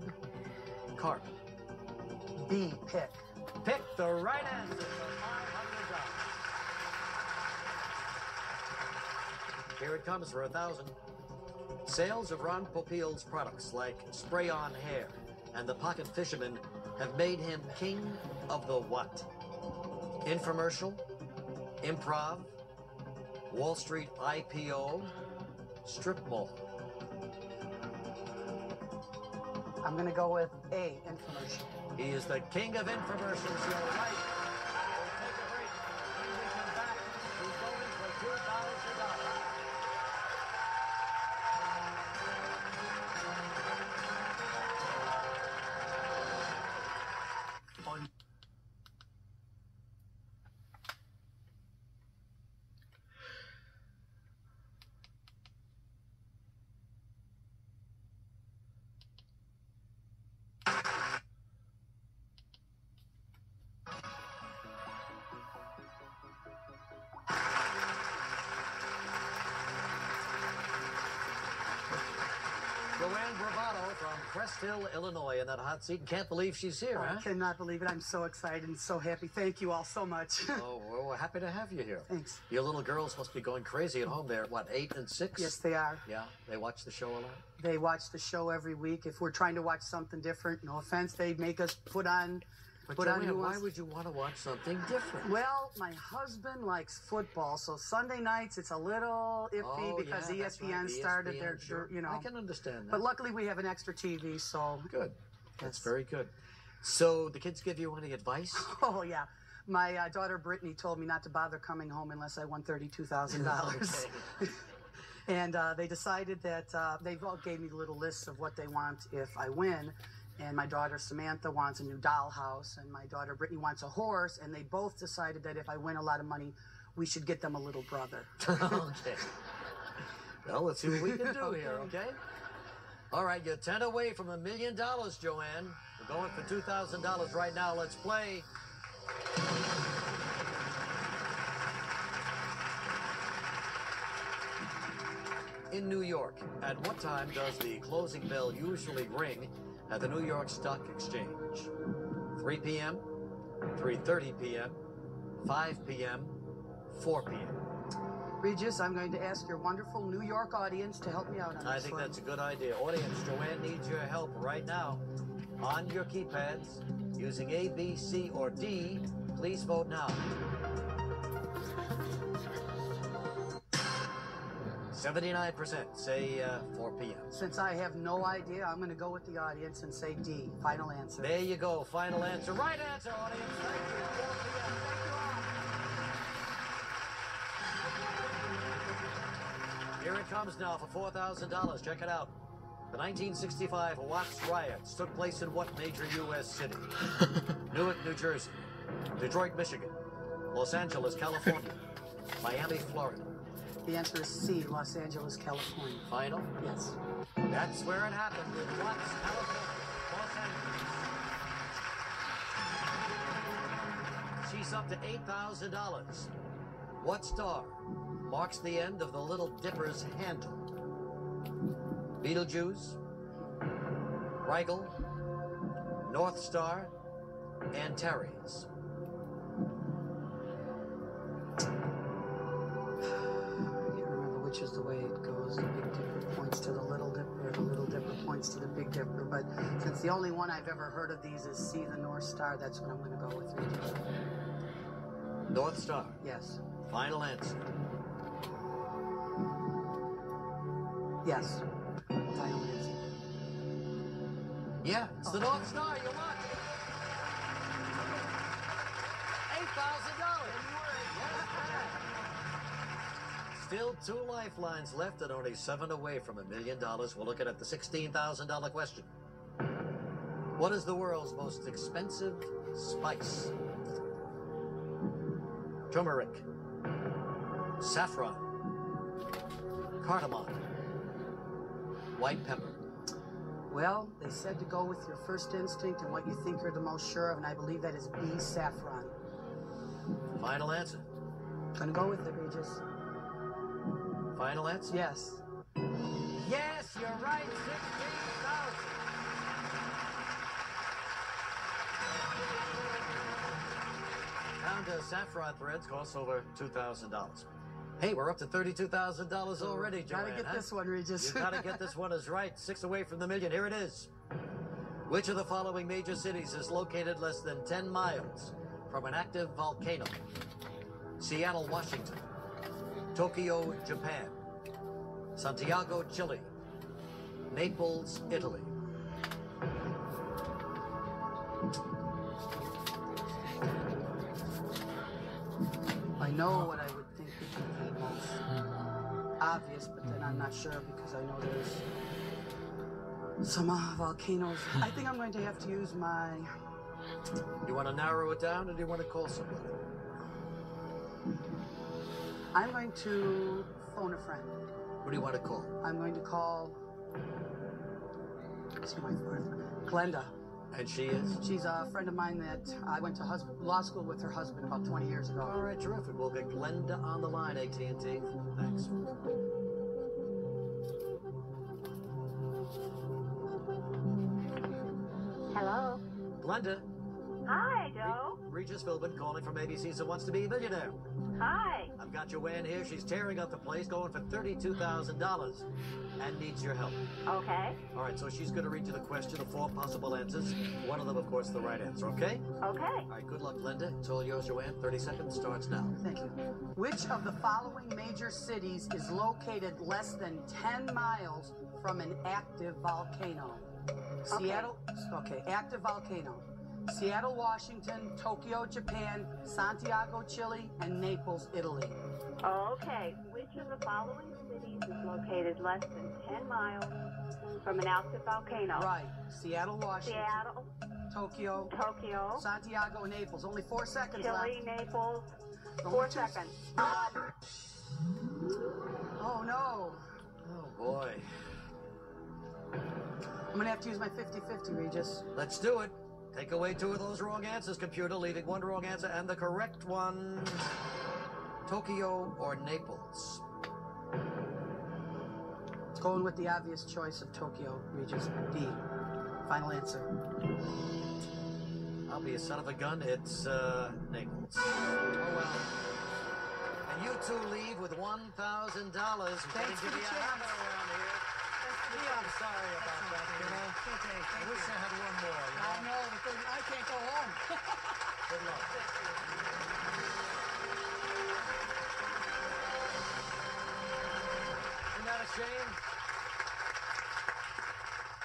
carp. B, pick. Pick the right answer for $500. Here it comes for 1,000. Sales of Ron Popeil's products like spray-on hair and the Pocket Fisherman have made him king of the what? Infomercial, improv, Wall Street IPO, strip mall. I'm going to go with A, infomercial. He is the king of infomercials. You're right. We'll take a break. When we come back, he's going for $2,000. Joanne Bravado from Crest Hill, Illinois, in that hot seat. Can't believe she's here, huh? I cannot believe it. I'm so excited and so happy. Thank you all so much. Oh, well, we're happy to have you here. Thanks. Your little girls must be going crazy at home. They're, what, 8 and 6? Yes, they are. Yeah, they watch the show a lot? They watch the show every week. If we're trying to watch something different, no offense, they make us put on. But Joanne, Joanne, why would you want to watch something different? Well, my husband likes football, so Sunday nights it's a little iffy because yeah, that's ESPN right. started their, Sure. you know. I can understand that. But luckily we have an extra TV, so. Good. That's very good. So the kids give you any advice? Oh, yeah. My daughter Brittany told me not to bother coming home unless I won $32,000. Okay. And they decided that they all gave me little lists of what they want if I win. And my daughter Samantha wants a new dollhouse, and my daughter Brittany wants a horse, and they both decided that if I win a lot of money, we should get them a little brother. Okay. Well, let's see what we can do here, okay? All right, you're 10 away from $1 million, Joanne. We're going for $2,000 right now. Let's play. In New York, at what time does the closing bell usually ring at the New York Stock Exchange? 3 p.m., 3:30 p.m., 5 p.m., 4 p.m. Regis, I'm going to ask your wonderful New York audience to help me out on this I think one. that's a good idea. Audience, Joanne needs your help right now. On your keypads, using A, B, C, or D, please vote now. 79% say 4 p.m. Since I have no idea, I'm going to go with the audience and say D. Final answer. There you go. Final answer. Right answer, audience. Thank you. 4 p.m. Thank you all. Here it comes now for $4,000. Check it out. The 1965 Watts riots took place in what major U.S. city? Newark, New Jersey. Detroit, Michigan. Los Angeles, California. Miami, Florida. The answer is C, Los Angeles, California. Final? Yes. That's where it happened in Watts, California. Los Angeles. She's up to $8,000. What star marks the end of the Little Dipper's handle? Betelgeuse, Rigel, North Star, Antares. Which is the way it goes. The Big Dipper points to the Little Dipper, the Little Dipper points to the Big Dipper. But since the only one I've ever heard of these is see the North Star, that's what I'm going to go with. North Star. Yes. Final answer. Yes. Final answer. Yeah, it's the North Star. You won. $8,000. Still 2 lifelines left and only 7 away from $1 million. We're looking at the $16,000 question. What is the world's most expensive spice? Turmeric, saffron, cardamom, white pepper. Well, they said to go with your first instinct and what you think you're the most sure of, and I believe that is B, saffron. Final answer. Gonna go with it, Regis. Final answer? Yes. Yes, you're right. 16,000. Down to saffron threads costs over $2,000. Hey, we're up to $32,000 already, Joanne. Gotta get this one, Regis. You gotta get this one is right. 6 away from the million. Here it is. Which of the following major cities is located less than 10 miles from an active volcano? Seattle, Washington. Tokyo, Japan. Santiago, Chile. Naples, Italy. I know what I would think would be the most obvious, but then I'm not sure because I know there's some volcanoes. I think I'm going to have to use my... You want to narrow it down, or do you want to call somebody? I'm going to phone a friend. What do you want to call? I'm going to call... What's my friend? Glenda. And she is? She's a friend of mine that I went to law school with her husband about 20 years ago. All right, terrific. We'll get Glenda on the line, AT&T. Thanks. Hello. Glenda. Hi, Joe. Regis Philbin calling from ABC's Who Wants to Be a Millionaire. Hi. I've got Joanne here. She's tearing up the place, going for $32,000, and needs your help. Okay. All right, so she's going to read you the question of 4 possible answers. One of them, of course, the right answer, okay? Okay. All right, good luck, Glenda. It's all yours, Joanne. 30 seconds starts now. Thank you. Which of the following major cities is located less than 10 miles from an active volcano? Seattle, okay, active volcano. Seattle, Washington, Tokyo, Japan, Santiago, Chile, and Naples, Italy. Okay. Which of the following cities is located less than 10 miles from an active volcano? Right. Seattle, Washington. Seattle. Tokyo. Tokyo. Santiago, Naples. Only 4 seconds Chile, left. Naples. Only 4 2 seconds. Oh, no. Oh, boy. I'm going to have to use my 50-50, Regis. Let's do it. Take away 2 of those wrong answers, computer, leaving 1 wrong answer, and the correct one, Tokyo or Naples. Going with the obvious choice of Tokyo, Regis. D. Final answer. I'll be a son of a gun. It's Naples. Oh, well. And you 2 leave with $1,000. Thanks for the chance. I'm sorry about that, you know. Okay, I wish I had 1 more, you know. I know, because I can't go home. Good luck. Isn't that a shame?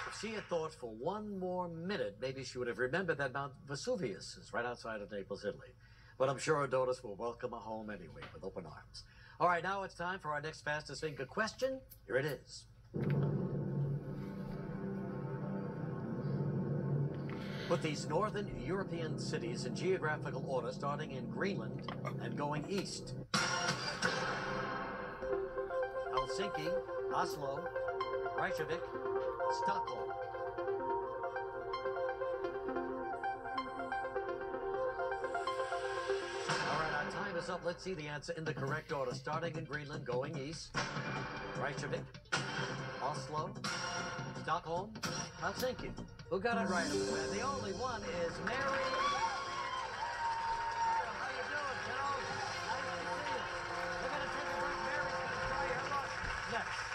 If she had thought for 1 more minute, maybe she would have remembered that Mount Vesuvius is right outside of Naples, Italy. But I'm sure her daughters will welcome her home anyway with open arms. All right, now it's time for our next fastest finger question. Here it is. Put these northern European cities in geographical order, starting in Greenland and going east. Helsinki, Oslo, Reykjavik, Stockholm. All right, our time is up. Let's see the answer in the correct order, starting in Greenland, going east. Reykjavik, Oslo, Stockholm, Helsinki. Who got it right? And the only one is Mary. How you doing, kiddo? Nice to see you. We're going to take a break. Mary's going to try her luck next.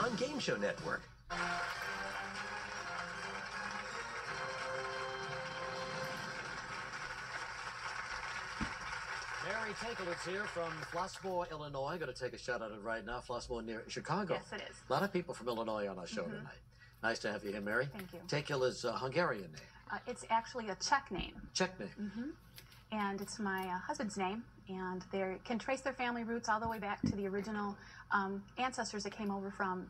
On Game Show Network. Mary Takelitz here from Flossmoor, Illinois. Going to take a shot at it right now. Flossmoor near Chicago. Yes, it is. A lot of people from Illinois on our show tonight. Nice to have you here, Mary. Thank you. Tekel is a Hungarian name. It's actually a Czech name. Czech name. And it's my husband's name, and they can trace their family roots all the way back to the original ancestors that came over from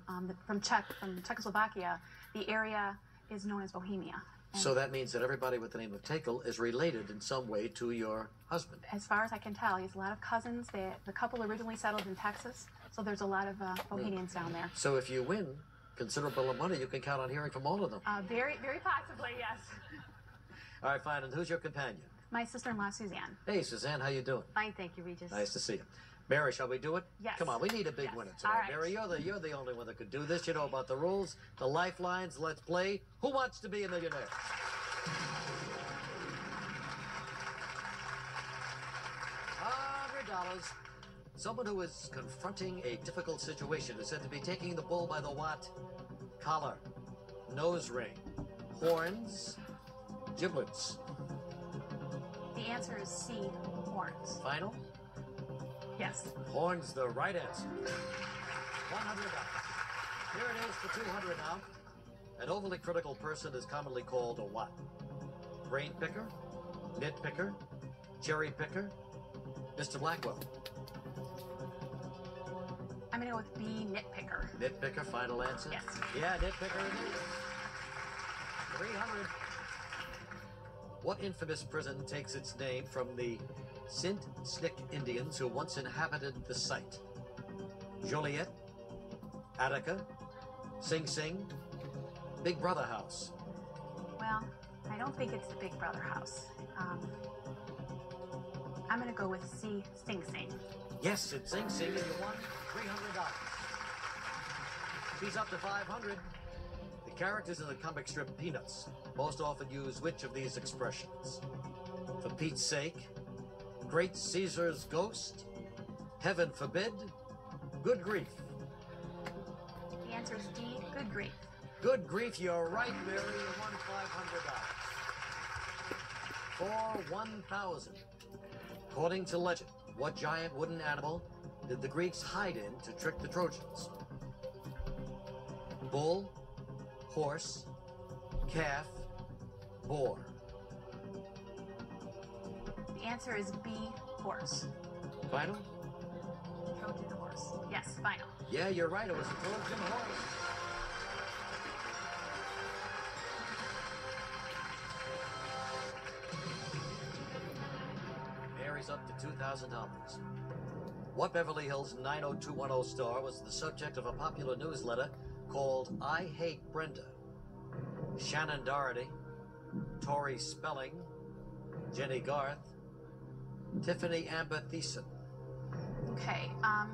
Czechoslovakia. The area is known as Bohemia, So that means that everybody with the name of Tekel is related in some way to your husband. As far as I can tell, he has a lot of cousins. The couple originally settled in Texas, so there's a lot of Bohemians down there. So if you win considerable money, you can count on hearing from all of them. Very, very possibly, yes. All right, fine. And who's your companion? My sister-in-law, Suzanne. Hey, Suzanne, how you doing? Fine, thank you, Regis. Nice to see you. Mary, shall we do it? Yes. Come on, we need a big winner tonight. All right. Mary, you're the only one that could do this. You know about the rules, the lifelines. Let's play. Who wants to be a millionaire? $100. Someone who is confronting a difficult situation is said to be taking the bull by the what? Collar, nose ring, horns, giblets. The answer is C, horns. Final? Yes. Horns, the right answer. $100. Here it is for $200 now. An overly critical person is commonly called a what? Brain picker, nitpicker, cherry picker, Mr. Blackwell. I'm going to go with B, nitpicker. Nitpicker, final answer? Yes. Yeah, nitpicker it is. 300. What infamous prison takes its name from the Sint Snik Indians who once inhabited the site? Joliet, Attica, Sing Sing, Big Brother House. Well, I don't think it's the Big Brother house. I'm going to go with C, Sing Sing. Yes, it's Sing Sing, and you won $300. She's up to 500. The characters in the comic strip Peanuts most often use which of these expressions? For Pete's sake, Great Caesar's ghost, heaven forbid, good grief. The answer is D, good grief. Good grief, you're right, Mary. You won $500. For 1,000. According to legend, what giant wooden animal did the Greeks hide in to trick the Trojans? Bull, horse, calf, boar. The answer is B, horse. Final? Trojan horse. Yes, final. Yeah, you're right. It was a Trojan horse. Mary's up to $2,000. What Beverly Hills 90210 star was the subject of a popular newsletter called I Hate Brenda? Shannon Doherty, Tori Spelling, Jenny Garth, Tiffany Amber Thiessen. Okay, I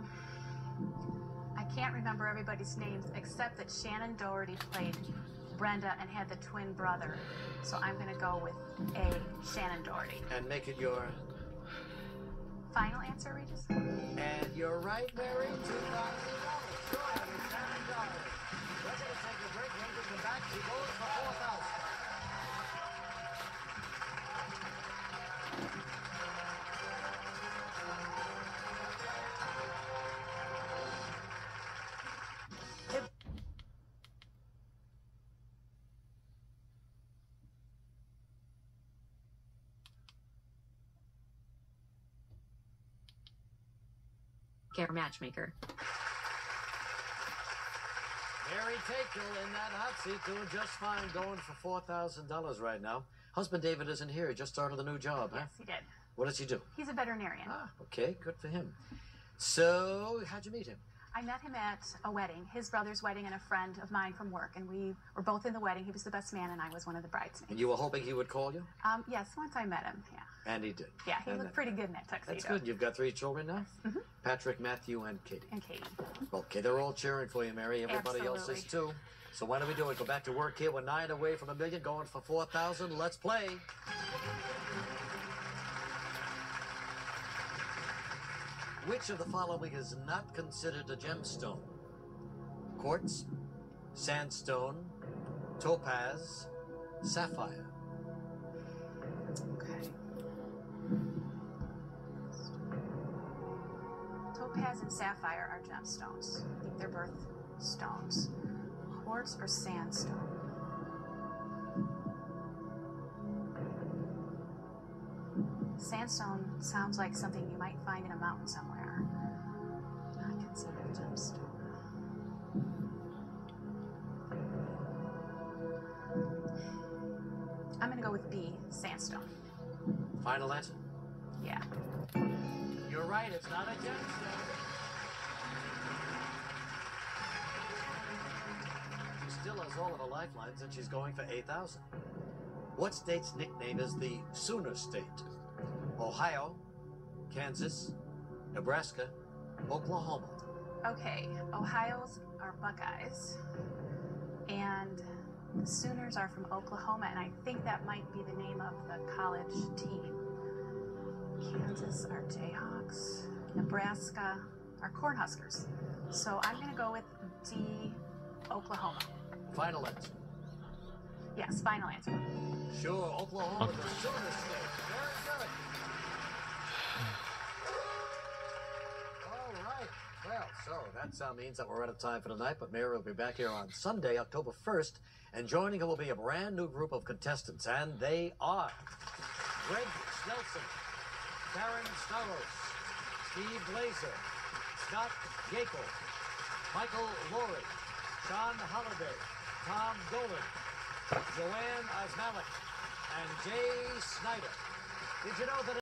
can't remember everybody's names except that Shannon Doherty played Brenda and had the twin brother. So I'm going to go with A, Shannon Doherty. And make it your... Final answer, Regis? And you're right, Mary. $2,000. Go ahead, Shannon Doherty. We're going to take a break. When we come back, she goes for 4,000. Care matchmaker. Mary Tekel in that hot seat doing just fine, going for $4,000 right now. Husband David isn't here. He just started a new job, huh? Yes, he did. What does he do? He's a veterinarian. Ah, okay, good for him. So, how'd you meet him? I met him at a wedding, his brother's wedding, and a friend of mine from work, and we were both in the wedding. He was the best man, and I was one of the bridesmaids. And you were hoping he would call you? Yes, once I met him, yeah. And he did. Yeah, he looked pretty good in that tuxedo. That's good. You've got 3 children now? Mm-hmm. Patrick, Matthew, and Katie. And Katie. Okay, they're all cheering for you, Mary. Everybody else is too. So why don't we do it? Go back to work here. We're 9 away from $1 million, going for 4,000. Let's play. Which of the following is not considered a gemstone? Quartz, sandstone, topaz, sapphire. Okay. Topaz and sapphire are gemstones. I think they're birthstones. Quartz or sandstone? Sandstone sounds like something you might find in a mountain somewhere. Not considered a gemstone. with B, sandstone. Final answer? Yeah. You're right, it's not a gemstone. She still has all of her lifelines, and she's going for 8,000. What state's nickname is the Sooner State? Ohio, Kansas, Nebraska, Oklahoma. Okay, Ohio's are Buckeyes, and the Sooners are from Oklahoma, and I think that might be the name of the college team. Kansas are Jayhawks, Nebraska are Cornhuskers. So I'm going to go with D, Oklahoma. Final answer? Yes, final answer. Sure, Oklahoma, the Sooner State. Very good. All right. Well, so that means that we're out of time for tonight, but Mary will be back here on Sunday, October 1st, and joining her will be a brand new group of contestants, and they are Greg Snelson, Karen Staros, Steve Glazer, Scott Yakel, Michael Laurie, Sean Holliday, Tom Dolan, Joanne Osmalik, and Jay Snyder. Did you know that